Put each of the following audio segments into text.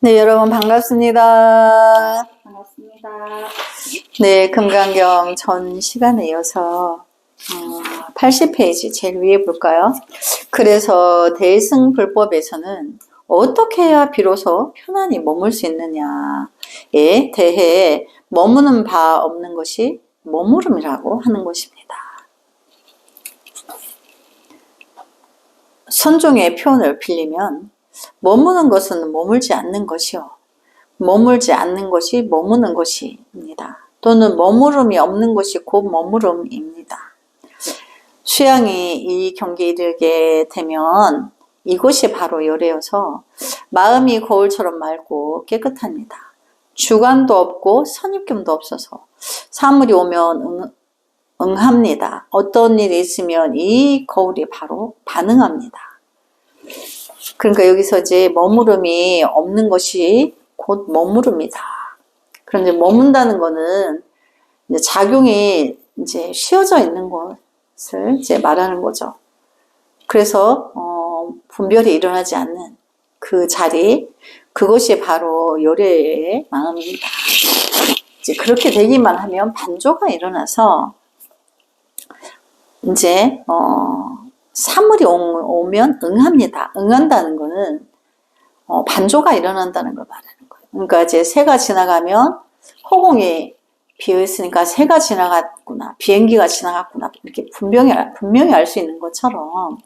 네, 여러분 반갑습니다. 반갑습니다. 네, 금강경 전 시간에 이어서 80페이지 제일 위에 볼까요? 그래서 대승불법에서는 어떻게 해야 비로소 편안히 머물 수 있느냐에 대해 머무는 바 없는 것이 머무름이라고 하는 것입니다. 선종의 표현을 빌리면 머무는 것은 머물지 않는 것이요. 머물지 않는 것이 머무는 것입니다. 또는 머무름이 없는 것이 곧 머무름입니다. 수양이 이 경계에 이르게 되면 이곳이 바로 요래여서 마음이 거울처럼 맑고 깨끗합니다. 주관도 없고 선입견도 없어서 사물이 오면 응합니다. 어떤 일이 있으면 이 거울이 바로 반응합니다. 그러니까 여기서 이제 머무름이 없는 것이 곧 머무릅니다. 그런데 머문다는 거는 이제 작용이 이제 쉬어져 있는 것을 이제 말하는 거죠. 그래서 분별이 일어나지 않는 그 자리, 그것이 바로 요래의 마음입니다. 이제 그렇게 되기만 하면 반조가 일어나서 이제 사물이 오면 응합니다. 응한다는 거는 반조가 일어난다는 걸 말하는 거예요. 그러니까 이제 새가 지나가면 허공이 비어있으니까 새가 지나갔구나, 비행기가 지나갔구나, 이렇게 분명히 알 수 있는 것처럼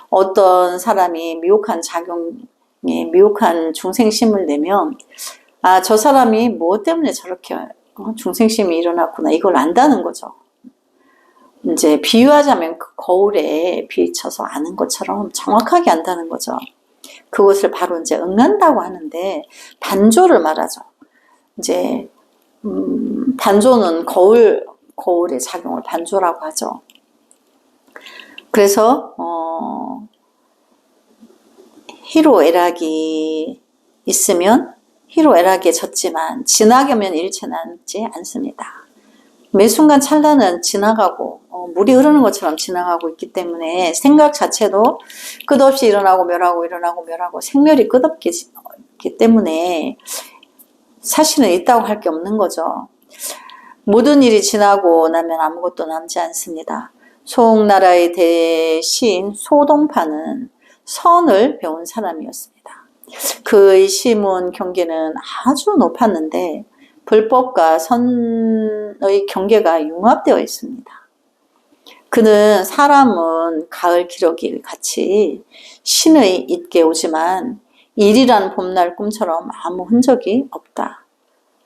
어떤 사람이 미혹한 작용에 미혹한 중생심을 내면 아, 저 사람이 뭐 때문에 저렇게 중생심이 일어났구나, 이걸 안다는 거죠. 이제 비유하자면 그 거울에 비춰서 아는 것처럼 정확하게 안다는 거죠. 그것을 바로 이제 응한다고 하는데 반조를 말하죠. 이제 반조는 거울의 작용을 반조라고 하죠. 그래서 희로애락이 있으면 희로애락에 젖지만 지나가면 일체 남지 않습니다. 매 순간 찰나는 지나가고 물이 흐르는 것처럼 지나가고 있기 때문에 생각 자체도 끝없이 일어나고 멸하고 생멸이 끝없기 때문에 사실은 있다고 할 게 없는 거죠. 모든 일이 지나고 나면 아무것도 남지 않습니다. 송나라의 대시인 소동파는 선을 배운 사람이었습니다. 그의 시문 경계는 아주 높았는데 불법과 선의 경계가 융합되어 있습니다. 그는 사람은 가을 기러기 같이 신의 잇게 오지만 일이란 봄날 꿈처럼 아무 흔적이 없다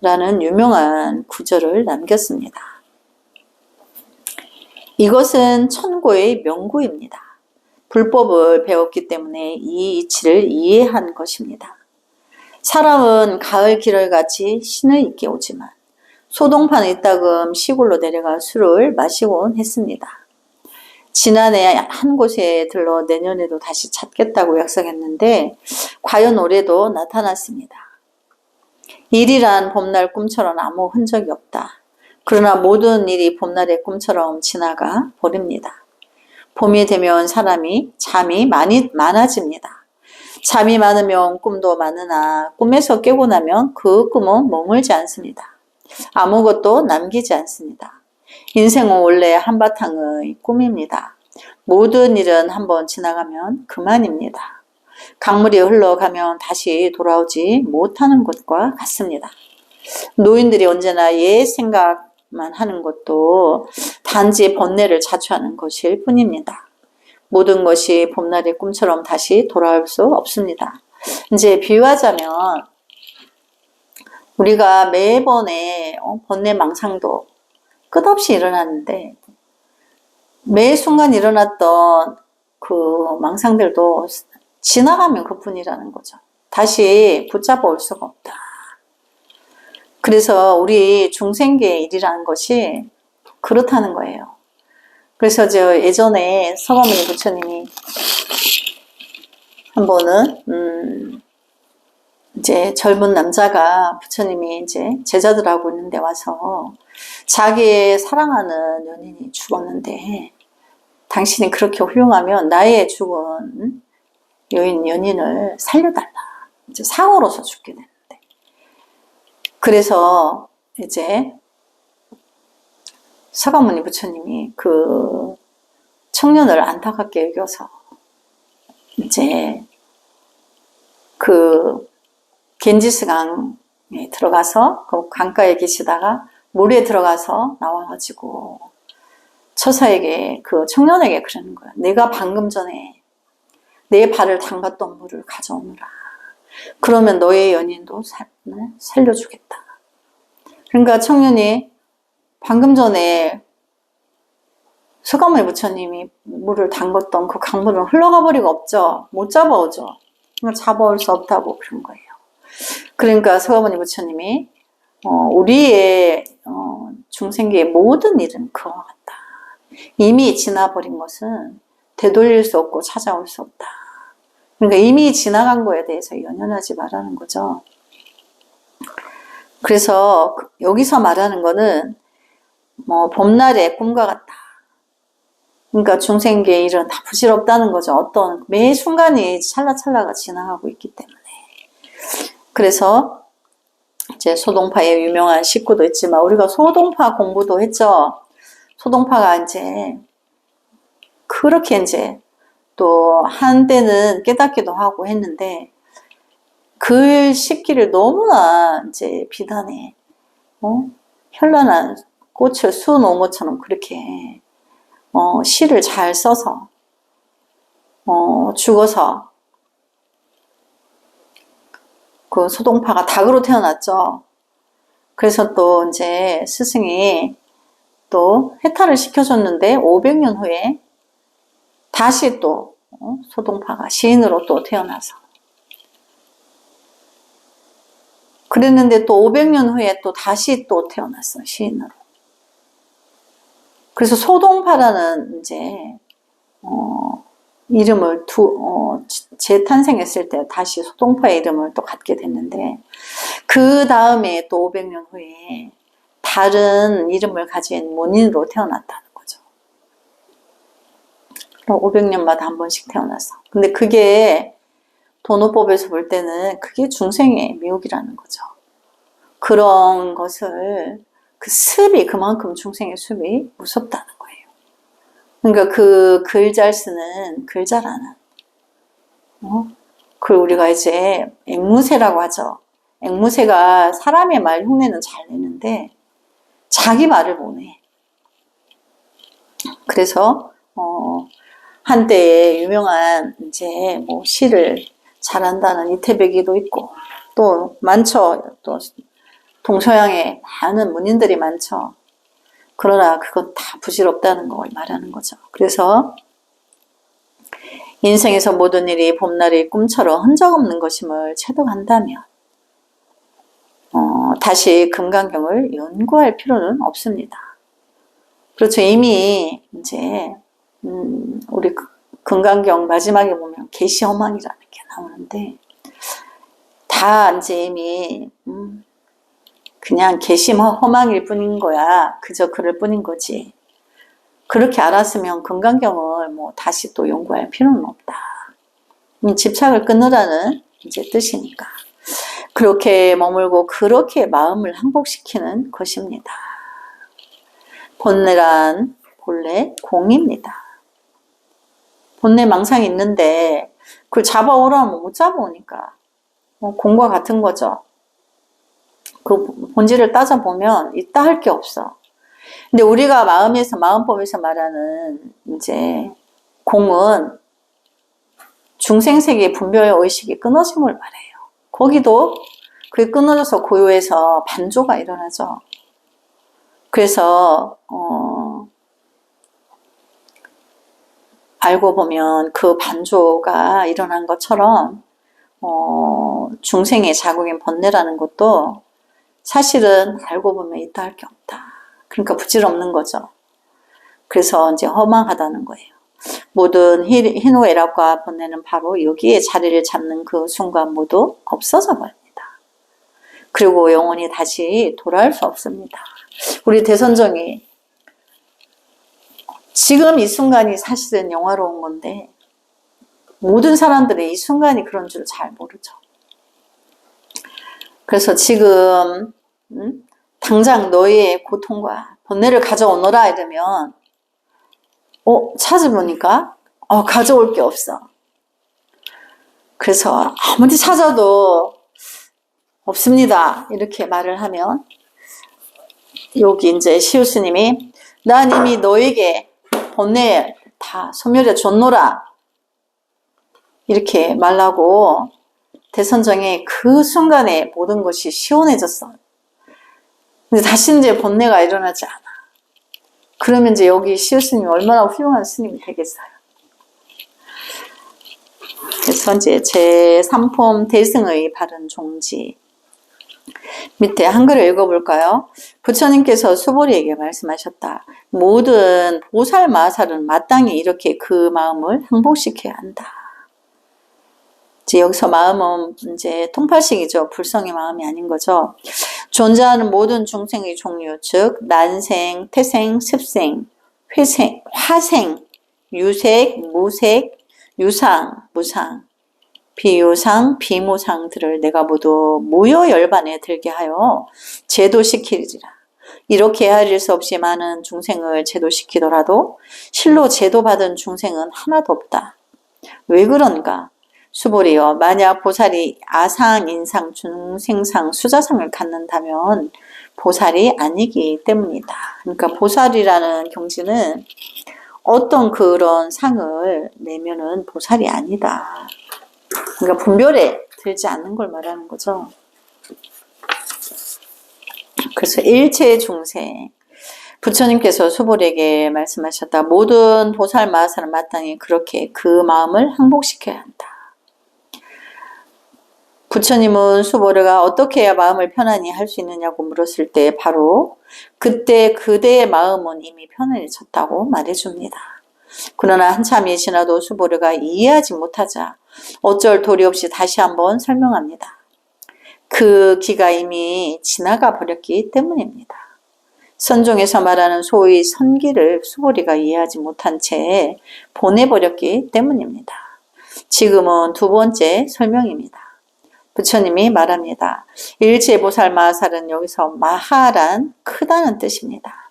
라는 유명한 구절을 남겼습니다. 이것은 천고의 명구입니다. 불법을 배웠기 때문에 이 이치를 이해한 것입니다. 사람은 가을 기러기같이 신의 잇게 오지만 소동파는 이따금 시골로 내려가 술을 마시곤 했습니다. 지난해 한 곳에 들러 내년에도 다시 찾겠다고 약속했는데 과연 올해도 나타났습니다. 일이란 봄날 꿈처럼 아무 흔적이 없다. 그러나 모든 일이 봄날의 꿈처럼 지나가 버립니다. 봄이 되면 잠이 많아집니다. 잠이 많으면 꿈도 많으나 꿈에서 깨고 나면 그 꿈은 머물지 않습니다. 아무것도 남기지 않습니다. 인생은 원래 한바탕의 꿈입니다. 모든 일은 한번 지나가면 그만입니다. 강물이 흘러가면 다시 돌아오지 못하는 것과 같습니다. 노인들이 언제나 옛 생각만 하는 것도 단지 번뇌를 자초하는 것일 뿐입니다. 모든 것이 봄날의 꿈처럼 다시 돌아올 수 없습니다. 이제 비유하자면 우리가 매번에 번뇌 망상도 끝없이 일어났는데 매 순간 일어났던 그 망상들도 지나가면 그뿐이라는 거죠. 다시 붙잡아 올 수가 없다. 그래서 우리 중생계의 일이라는 것이 그렇다는 거예요. 그래서 저 예전에 서가모니 부처님이 한 번은 이제 젊은 남자가 부처님이 이제 제자들하고 있는데 와서 자기의 사랑하는 연인이 죽었는데 당신이 그렇게 훌륭하면 나의 죽은 연인을 살려달라 이제 사고로서 죽게 되는데. 그래서 이제 서가모니 부처님이 그 청년을 안타깝게 여겨서 이제 그 겐지스강에 들어가서 그 강가에 계시다가 물에 들어가서 나와가지고 처사에게 그 청년에게 그러는 거야. 내가 방금 전에 내 발을 담갔던 물을 가져오느라. 그러면 너의 연인도 살려주겠다. 그러니까 청년이 방금 전에 서가모니 부처님이 물을 담갔던 그 강물은 흘러가 버리고 없죠. 못 잡아오죠. 그러니까 잡아올 수 없다고 그런 거예요. 그러니까 서가모니 부처님이 우리의 중생계의 모든 일은 그와 같다. 이미 지나버린 것은 되돌릴 수 없고 찾아올 수 없다. 그러니까 이미 지나간 거에 대해서 연연하지 말라는 거죠. 그래서 여기서 말하는 거는 봄날의 꿈과 같다. 그러니까 중생계의 일은 다 부질없다는 거죠. 어떤 매 순간이 찰나찰나가 지나가고 있기 때문에. 그래서 이제 소동파의 유명한 식구도 있지만 우리가 소동파 공부도 했죠. 소동파가 이제 그렇게 이제 또 한때는 깨닫기도 하고 했는데 글 씻기를 너무나 이제 비단해. 현란한 꽃을 수놓은 것처럼 그렇게 시를 잘 써서 죽어서 그 소동파가 닭으로 태어났죠. 그래서 또 이제 스승이 또 해탈을 시켜줬는데 500년 후에 다시 또 소동파가 시인으로 또 태어나서 그랬는데 또 500년 후에 또 다시 또 태어났어 시인으로. 그래서 소동파라는 이제 이름을 재탄생했을 때 다시 소동파의 이름을 또 갖게 됐는데 그 다음에 또 500년 후에 다른 이름을 가진 문인으로 태어났다는 거죠. 500년마다 한 번씩 태어나서. 근데 그게 도노법에서 볼 때는 그게 중생의 미혹이라는 거죠. 그런 것을 그 습이 그만큼 중생의 습이 무섭다는 거예요. 그러니까 그 글 잘 쓰는 글자라는 그걸 우리가 이제 앵무새라고 하죠. 앵무새가 사람의 말 흉내는 잘 내는데 자기 말을 못 내. 그래서 한때에 유명한 이제 뭐 시를 잘한다는 이태백이도 있고 또 많죠. 또 동서양에 많은 문인들이 많죠. 그러나 그건 다 부질없다는 걸 말하는 거죠. 그래서 인생에서 모든 일이 봄날의 꿈처럼 흔적 없는 것임을 체득한다면 다시 금강경을 연구할 필요는 없습니다. 그렇죠. 이미 이제 우리 금강경 마지막에 보면 계시허망이라는 게 나오는데 다 이제 이미 그냥 계시허망일 뿐인 거야. 그저 그럴 뿐인 거지. 그렇게 알았으면 금강경을 뭐 다시 또 연구할 필요는 없다. 집착을 끊으라는 이제 뜻이니까. 그렇게 머물고 그렇게 마음을 항복시키는 것입니다. 본래란 본래 공입니다. 본래 망상이 있는데 그걸 잡아오라면 못 잡아오니까 공과 같은 거죠. 그 본질을 따져보면 있다 할 게 없어. 근데 우리가 마음법에서 말하는 이제 공은 중생세계의 분별의 의식이 끊어짐을 말해요. 거기도 그게 끊어져서 고요해서 반조가 일어나죠. 그래서 알고 보면 그 반조가 일어난 것처럼 중생의 자국인 번뇌라는 것도 사실은 알고 보면 있다 할 게 없다. 그러니까 부질없는 거죠. 그래서 이제 허망하다는 거예요. 모든 희노애락과 번뇌는 바로 여기에 자리를 잡는 그 순간 모두 없어져 버립니다. 그리고 영원히 다시 돌아올 수 없습니다. 우리 대선정이 지금 이 순간이 사실은 영화로운 건데 모든 사람들이 이 순간이 그런 줄 잘 모르죠. 그래서 지금 당장 너의 고통과 번뇌를 가져오너라 이러면 찾아보니까 가져올 게 없어. 그래서 아무리 찾아도 없습니다. 이렇게 말을 하면 여기 이제 시우스님이 난 이미 너에게 번뇌 다 소멸해 줬노라 이렇게 말하고 대선정에 그 순간에 모든 것이 시원해졌어. 근데 다시 이제 번뇌가 일어나지 않아. 그러면 이제 여기 시우스님이 얼마나 훌륭한 스님이 되겠어요. 그래서 이제 제3폼 대승의 바른 종지 밑에 한글을 읽어볼까요? 부처님께서 수보리에게 말씀하셨다. 모든 보살 마살은 마땅히 이렇게 그 마음을 항복시켜야 한다. 이제 여기서 마음은 이제 통팔식이죠. 불성의 마음이 아닌 거죠. 존재하는 모든 중생의 종류, 즉 난생, 태생, 습생, 회생, 화생, 유색, 무색, 유상, 무상, 비유상, 비무상들을 내가 모두 무효열반에 들게 하여 제도시키리라. 이렇게 헤아릴 수 없이 많은 중생을 제도시키더라도 실로 제도받은 중생은 하나도 없다. 왜 그런가? 수보리여, 만약 보살이 아상, 인상, 중생상, 수자상을 갖는다면 보살이 아니기 때문이다. 그러니까 보살이라는 경지는 어떤 그런 상을 내면은 보살이 아니다. 그러니까 분별에 들지 않는 걸 말하는 거죠. 그래서 일체 중생, 부처님께서 수보리에게 말씀하셨다. 모든 보살 마하사는 마땅히 그렇게 그 마음을 항복시켜야 한다. 부처님은 수보리가 어떻게 해야 마음을 편안히 할 수 있느냐고 물었을 때 바로 그때 그대의 마음은 이미 편안해졌다고 말해줍니다. 그러나 한참이 지나도 수보리가 이해하지 못하자 어쩔 도리 없이 다시 한번 설명합니다. 그 기가 이미 지나가 버렸기 때문입니다. 선종에서 말하는 소위 선기를 수보리가 이해하지 못한 채 보내버렸기 때문입니다. 지금은 두 번째 설명입니다. 부처님이 말합니다. 일체보살 마하살은 여기서 마하란 크다는 뜻입니다.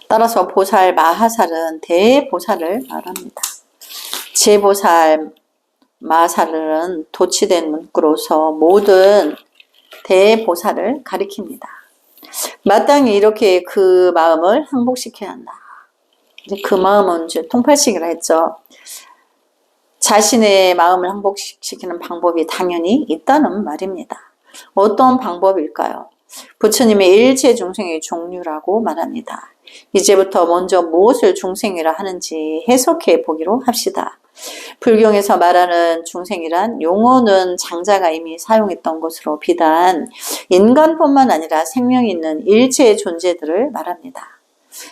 따라서 보살 마하살은 대보살을 말합니다. 제보살 마하살은 도치된 문구로서 모든 대보살을 가리킵니다. 마땅히 이렇게 그 마음을 항복시켜야 한다. 그 마음은 이제 통팔식이라 했죠. 자신의 마음을 항복시키는 방법이 당연히 있다는 말입니다. 어떤 방법일까요? 부처님의 일체 중생의 종류라고 말합니다. 이제부터 먼저 무엇을 중생이라 하는지 해석해 보기로 합시다. 불경에서 말하는 중생이란 용어는 장자가 이미 사용했던 것으로 비단 인간뿐만 아니라 생명 있는 일체의 존재들을 말합니다.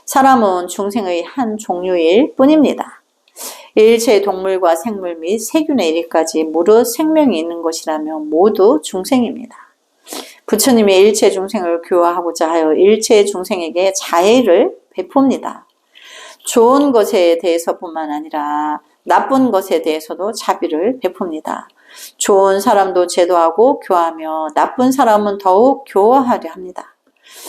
사람은 중생의 한 종류일 뿐입니다. 일체의 동물과 생물 및 세균의 일까지 무릇 생명이 있는 것이라면 모두 중생입니다. 부처님이 일체 중생을 교화하고자 하여 일체 중생에게 자애를 베풉니다. 좋은 것에 대해서뿐만 아니라 나쁜 것에 대해서도 자비를 베풉니다. 좋은 사람도 제도하고 교화하며 나쁜 사람은 더욱 교화하려 합니다.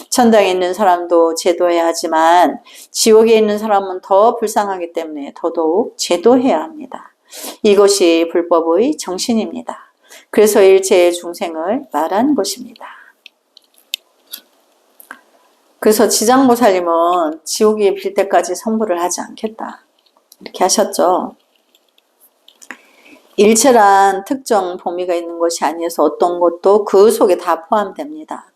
천당에 있는 사람도 제도해야 하지만 지옥에 있는 사람은 더 불쌍하기 때문에 더더욱 제도해야 합니다. 이것이 불법의 정신입니다. 그래서 일체의 중생을 말한 것입니다. 그래서 지장보살님은 지옥에 빌 때까지 성불을 하지 않겠다 이렇게 하셨죠. 일체란 특정 범위가 있는 것이 아니어서 어떤 것도 그 속에 다 포함됩니다.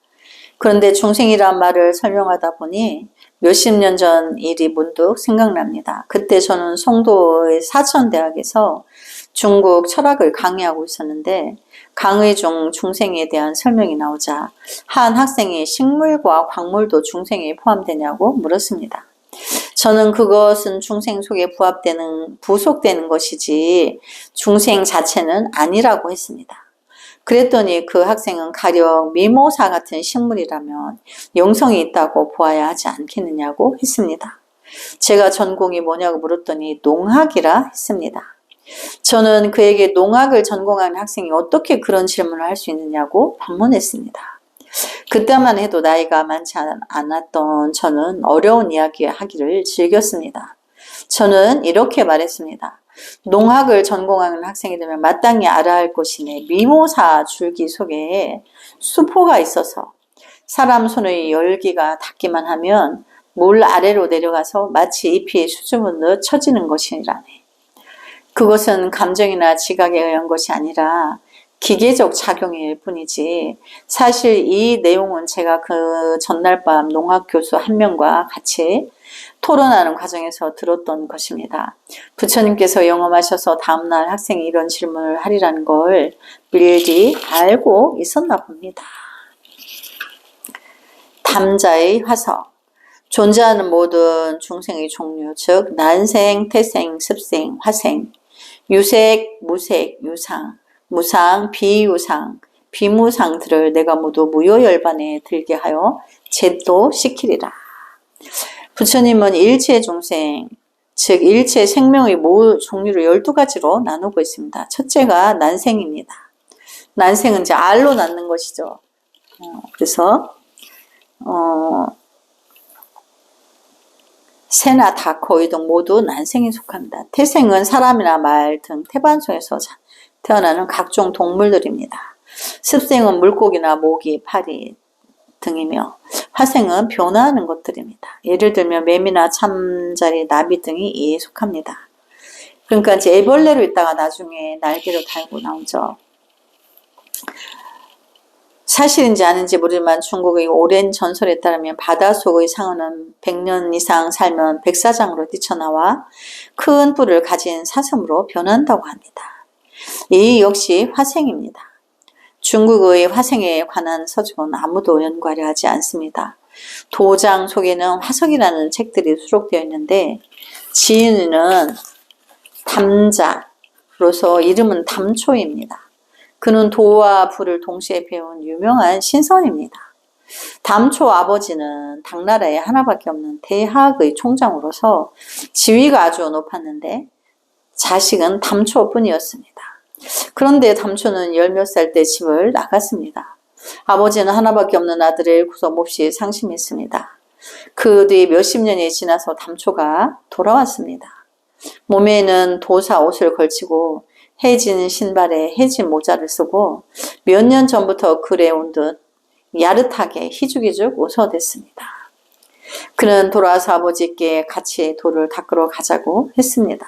그런데 중생이란 말을 설명하다 보니 몇십 년 전 일이 문득 생각납니다. 그때 저는 송도의 사천대학에서 중국 철학을 강의하고 있었는데 강의 중 중생에 대한 설명이 나오자 한 학생이 식물과 광물도 중생에 포함되냐고 물었습니다. 저는 그것은 중생 속에 부속되는 것이지 중생 자체는 아니라고 했습니다. 그랬더니 그 학생은 가령 미모사 같은 식물이라면 영성이 있다고 보아야 하지 않겠느냐고 했습니다. 제가 전공이 뭐냐고 물었더니 농학이라 했습니다. 저는 그에게 농학을 전공하는 학생이 어떻게 그런 질문을 할 수 있느냐고 반문했습니다. 그때만 해도 나이가 많지 않았던 저는 어려운 이야기 하기를 즐겼습니다. 저는 이렇게 말했습니다. 농학을 전공하는 학생이 되면 마땅히 알아야 할 것이네. 미모사 줄기 속에 수포가 있어서 사람 손의 열기가 닿기만 하면 물 아래로 내려가서 마치 잎이 수줍은 듯 처지는 것이라네. 그것은 감정이나 지각에 의한 것이 아니라 기계적 작용일 뿐이지 사실 이 내용은 제가 그 전날 밤 농학 교수 한 명과 같이 토론하는 과정에서 들었던 것입니다. 부처님께서 영험하셔서 다음날 학생이 이런 질문을 하리라는 걸 미리 알고 있었나 봅니다. 담자의 화석. 존재하는 모든 중생의 종류, 즉 난생, 태생, 습생, 화생, 유색, 무색, 유상, 무상, 비유상, 비무상들을 내가 모두 무효열반에 들게 하여 제도시키리라. 부처님은 일체 중생, 즉 일체 생명의 종류를 12가지로 나누고 있습니다. 첫째가 난생입니다. 난생은 이제 알로 낳는 것이죠. 그래서 새나 닭, 거위 등 모두 난생에 속합니다. 태생은 사람이나 말 등 태반속에서 태어나는 각종 동물들입니다. 습생은 물고기나 모기, 파리 등이며 화생은 변화하는 것들입니다. 예를 들면 매미나 참자리, 나비 등이 이에 속합니다. 그러니까 이제 애벌레로 있다가 나중에 날개를 달고 나오죠. 사실인지 아닌지 모르지만 중국의 오랜 전설에 따르면 바닷속의 상어는 100년 이상 살면 백사장으로 뛰쳐나와 큰 뿔을 가진 사슴으로 변한다고 합니다. 이 역시 화생입니다. 중국의 화생에 관한 서적은 아무도 연구하려 하지 않습니다. 도장 속에는 화석이라는 책들이 수록되어 있는데 지인은 담자로서 이름은 담초입니다. 그는 도와 불을 동시에 배운 유명한 신선입니다. 담초 아버지는 당나라에 하나밖에 없는 대학의 총장으로서 지위가 아주 높았는데 자식은 담초뿐이었습니다. 그런데 담초는 10몇 살 때 집을 나갔습니다. 아버지는 하나밖에 없는 아들을 구속 몹시 상심했습니다. 그 뒤 몇십 년이 지나서 담초가 돌아왔습니다. 몸에는 도사 옷을 걸치고 해진 신발에 해진 모자를 쓰고 몇 년 전부터 그래온 듯 야릇하게 희죽희죽 웃어댔습니다. 그는 돌아와서 아버지께 같이 돌을 닦으러 가자고 했습니다.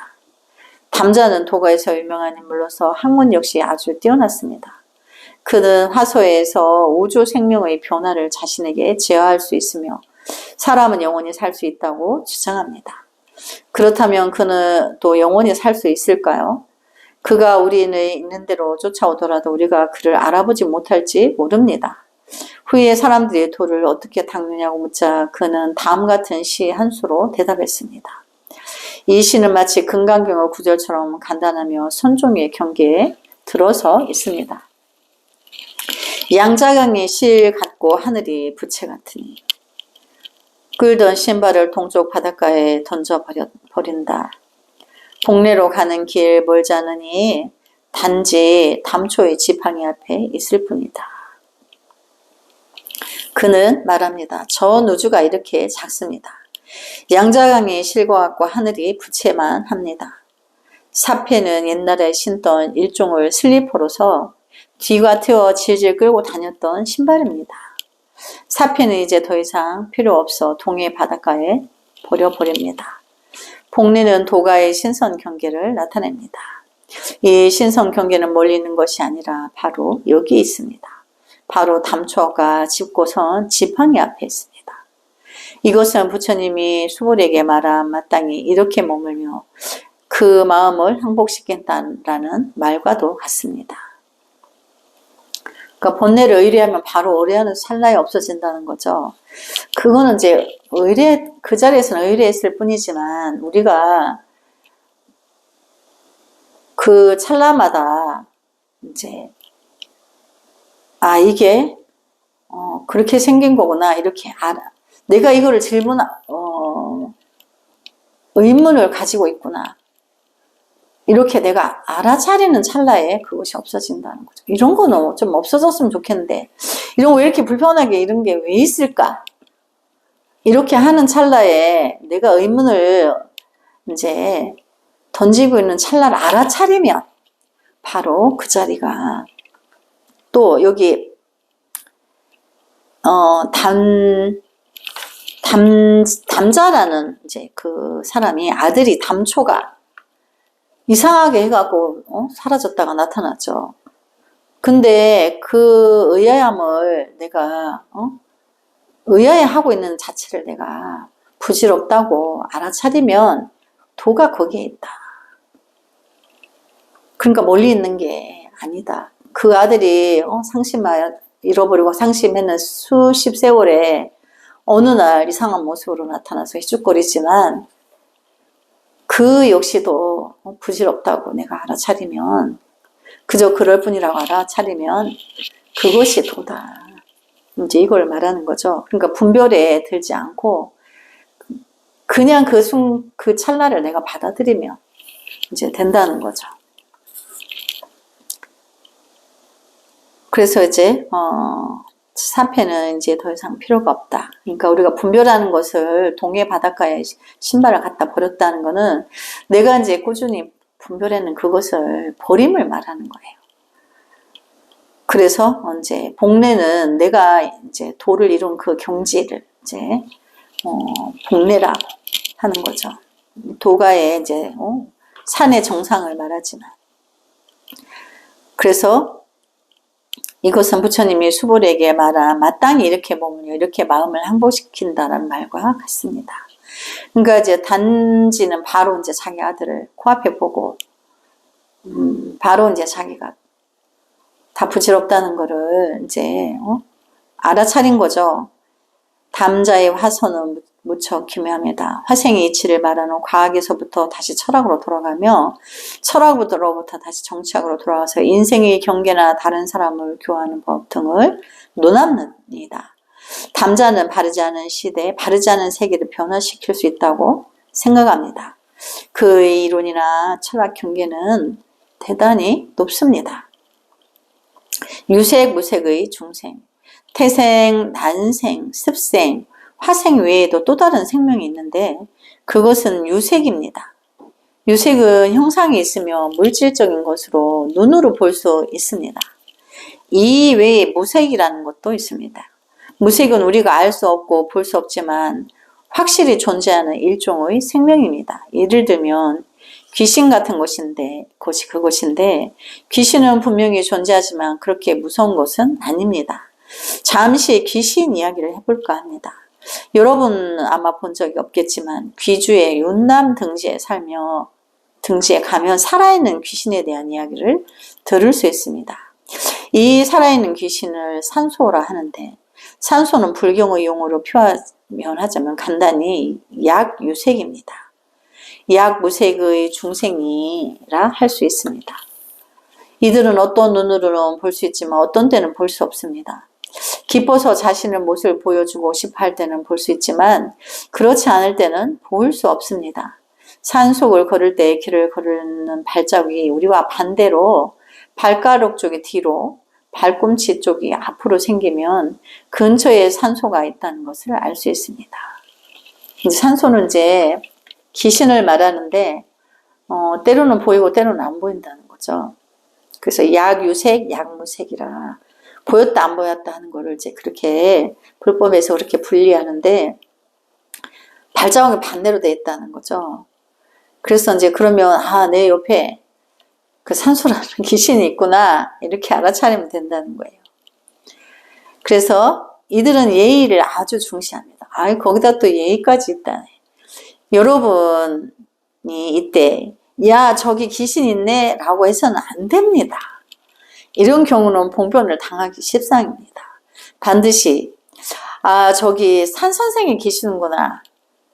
담자는 도가에서 유명한 인물로서 학문 역시 아주 뛰어났습니다. 그는 화서에서 우주 생명의 변화를 자신에게 제어할 수 있으며 사람은 영원히 살 수 있다고 주장합니다. 그렇다면 그는 또 영원히 살 수 있을까요? 그가 우리는 있는 대로 쫓아오더라도 우리가 그를 알아보지 못할지 모릅니다. 후에 사람들이 돌을 어떻게 닦느냐고 묻자 그는 다음 같은 시 한 수로 대답했습니다. 이 시는 마치 금강경의 구절처럼 간단하며 선종의 경계에 들어서 있습니다. 양자강의 실 같고 하늘이 부채 같으니 끌던 신발을 동쪽 바닷가에 던져버린다. 동네로 가는 길 멀지 않으니 단지 담초의 지팡이 앞에 있을 뿐이다. 그는 말합니다. 전 우주가 이렇게 작습니다. 양자강의 실과 같고 하늘이 부채만 합니다. 사패는 옛날에 신던 일종의 슬리퍼로서 뒤가 트여 질질 끌고 다녔던 신발입니다. 사패는 이제 더 이상 필요 없어 동해 바닷가에 버려버립니다. 복리는 도가의 신선 경계를 나타냅니다. 이 신선 경계는 멀리 있는 것이 아니라 바로 여기 있습니다. 바로 담초가 짚고 선 지팡이 앞에 있습니다. 이것은 부처님이 수불에게 말한 마땅히 이렇게 머물며 그 마음을 항복시킨다라는 말과도 같습니다. 그러니까 본래를 의뢰하면 바로 의뢰하는 찰나에 없어진다는 거죠. 그거는 이제 그 자리에서는 의뢰했을 뿐이지만 우리가 그 찰나마다 이제 이게 그렇게 생긴 거구나 이렇게 알아. 내가 이거를 의문을 가지고 있구나. 이렇게 내가 알아차리는 찰나에 그것이 없어진다는 거죠. 이런 거는 좀 없어졌으면 좋겠는데, 이런 거 왜 이렇게 불편하게 이런 게 왜 있을까? 이렇게 하는 찰나에 내가 의문을 이제 던지고 있는 찰나를 알아차리면 바로 그 자리가 또 여기 담자라는 이제 그 사람이 아들이 담초가 이상하게 해갖고 사라졌다가 나타났죠. 근데 그 의아함을 내가 의아해하고 있는 자체를 내가 부질없다고 알아차리면 도가 거기에 있다. 그러니까 멀리 있는 게 아니다. 그 아들이 상심하여 잃어버리고 상심했는 수십 세월에 어느 날 이상한 모습으로 나타나서 희죽거리지만 그 역시도 부질없다고 내가 알아차리면, 그저 그럴 뿐이라고 알아차리면 그것이 도다. 이제 이걸 말하는 거죠. 그러니까 분별에 들지 않고 그냥 그 찰나를 내가 받아들이면 이제 된다는 거죠. 그래서 이제 3패는 이제 더 이상 필요가 없다. 그러니까 우리가 분별하는 것을 동해 바닷가에 신발을 갖다 버렸다는 거는 내가 이제 꾸준히 분별하는 그것을 버림을 말하는 거예요. 그래서 이제 복례는 내가 이제 도를 이룬 그 경지를 이제 복례라고 하는 거죠. 도가의 이제 산의 정상을 말하지만, 그래서 이것은 부처님이 수불에게 말한 마땅히 이렇게 머무며 이렇게 마음을 항복시킨다는 말과 같습니다. 그러니까 이제 단지는 바로 이제 자기 아들을 코앞에 보고 바로 이제 자기가 다 부질없다는 거를 이제 알아차린 거죠. 담자의 화선은 무척 기묘합니다. 화생의 이치를 말하는 과학에서부터 다시 철학으로 돌아가며 철학으로부터 다시 정치학으로 돌아가서 인생의 경계나 다른 사람을 교화하는 법 등을 논합니다. 담자는 바르지 않은 시대에 바르지 않은 세계를 변화시킬 수 있다고 생각합니다. 그의 이론이나 철학 경계는 대단히 높습니다. 유색, 무색의 중생, 태생, 난생, 습생, 화생 외에도 또 다른 생명이 있는데 그것은 유색입니다. 유색은 형상이 있으며 물질적인 것으로 눈으로 볼 수 있습니다. 이 외에 무색이라는 것도 있습니다. 무색은 우리가 알 수 없고 볼 수 없지만 확실히 존재하는 일종의 생명입니다. 예를 들면 귀신 같은 것이 그것인데 귀신은 분명히 존재하지만 그렇게 무서운 것은 아닙니다. 잠시 귀신 이야기를 해볼까 합니다. 여러분 아마 본 적이 없겠지만 귀주의 윤남 등지에 가면 살아있는 귀신에 대한 이야기를 들을 수 있습니다. 이 살아있는 귀신을 산소라 하는데, 산소는 불경의 용어로 표현하자면 간단히 약유색입니다. 약무색의 중생이라 할 수 있습니다. 이들은 어떤 눈으로는 볼 수 있지만 어떤 때는 볼 수 없습니다. 기뻐서 자신의 모습을 보여주고 싶어 할 때는 볼 수 있지만 그렇지 않을 때는 볼 수 없습니다. 산속을 걸을 때 길을 걸는 발자국이 우리와 반대로 발가락 쪽이 뒤로, 발꿈치 쪽이 앞으로 생기면 근처에 산소가 있다는 것을 알 수 있습니다. 산소는 이제 귀신을 말하는데 때로는 보이고 때로는 안 보인다는 거죠. 그래서 약유색, 약무색이라 보였다 안 보였다 하는 거를 이제 그렇게 불법에서 그렇게 분리하는데 발자국이 반대로 돼 있다는 거죠. 그래서 이제 그러면 내 옆에 그 산소라는 귀신이 있구나 이렇게 알아차리면 된다는 거예요. 그래서 이들은 예의를 아주 중시합니다. 거기다 또 예의까지 있다네. 여러분이 이때 야 저기 귀신 있네 라고 해서는 안 됩니다. 이런 경우는 봉변을 당하기 십상입니다. 반드시 저기 산 선생이 계시는구나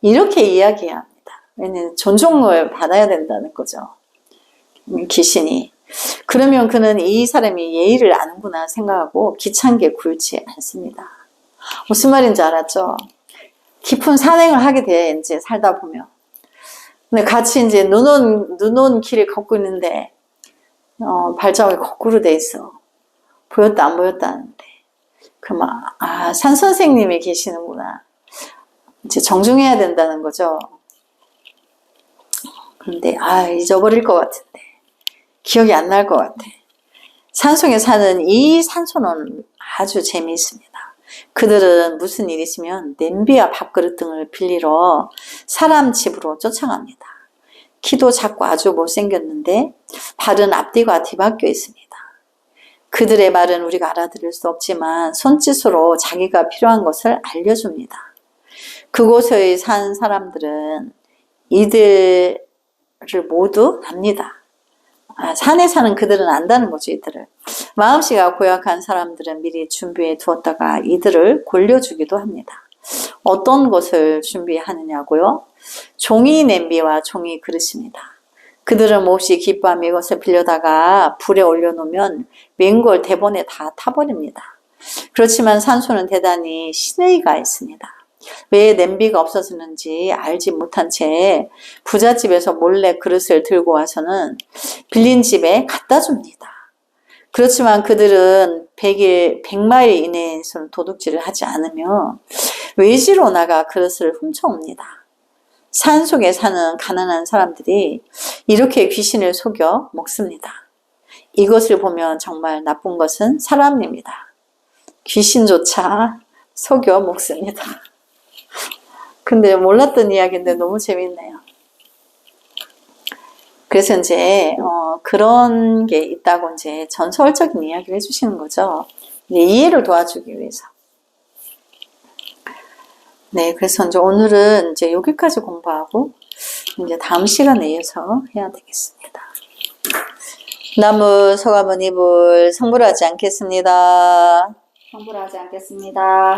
이렇게 이야기해야 합니다. 왜냐하면 존중을 받아야 된다는 거죠. 귀신이. 그러면 그는 이 사람이 예의를 아는구나 생각하고 귀찮게 굴지 않습니다. 무슨 말인지 알았죠? 깊은 산행을 하게 돼 이제 살다 보면 근데 같이 이제 눈 온 길을 걷고 있는데, 발자국이 거꾸로 돼 있어. 보였다, 안 보였다 하는데. 그럼, 산 선생님이 계시는구나. 이제 정중해야 된다는 거죠. 근데, 잊어버릴 것 같은데. 기억이 안 날 것 같아. 산속에 사는 이 산소는 아주 재미있습니다. 그들은 무슨 일이 있으면 냄비와 밥그릇 등을 빌리러 사람 집으로 쫓아갑니다. 키도 작고 아주 못생겼는데 발은 앞뒤가 뒤바뀌어 있습니다. 그들의 말은 우리가 알아들을 수 없지만 손짓으로 자기가 필요한 것을 알려줍니다. 그곳에 산 사람들은 이들을 모두 압니다. 산에 사는 그들은 안다는 거죠, 이들을. 마음씨가 고약한 사람들은 미리 준비해 두었다가 이들을 골려주기도 합니다. 어떤 것을 준비하느냐고요? 종이 냄비와 종이 그릇입니다. 그들은 몹시 기뻐하며 이것을 빌려다가 불에 올려놓으면 맹골 대본에 다 타버립니다. 그렇지만 산소는 대단히 신의가 있습니다. 왜 냄비가 없어졌는지 알지 못한 채 부잣집에서 몰래 그릇을 들고 와서는 빌린 집에 갖다 줍니다. 그렇지만 그들은 100마일 이내에서는 도둑질을 하지 않으며 외지로 나가 그릇을 훔쳐옵니다. 산속에 사는 가난한 사람들이 이렇게 귀신을 속여 먹습니다. 이것을 보면 정말 나쁜 것은 사람입니다. 귀신조차 속여 먹습니다. 근데 몰랐던 이야기인데 너무 재밌네요. 그래서 이제 그런 게 있다고 이제 전설적인 이야기를 해주시는 거죠. 이해를 도와주기 위해서. 네, 그래서 이제 오늘은 이제 여기까지 공부하고 이제 다음 시간에 이어서 해야 되겠습니다. 나무 소가모니 불 성불하지 않겠습니다. 성불하지 않겠습니다.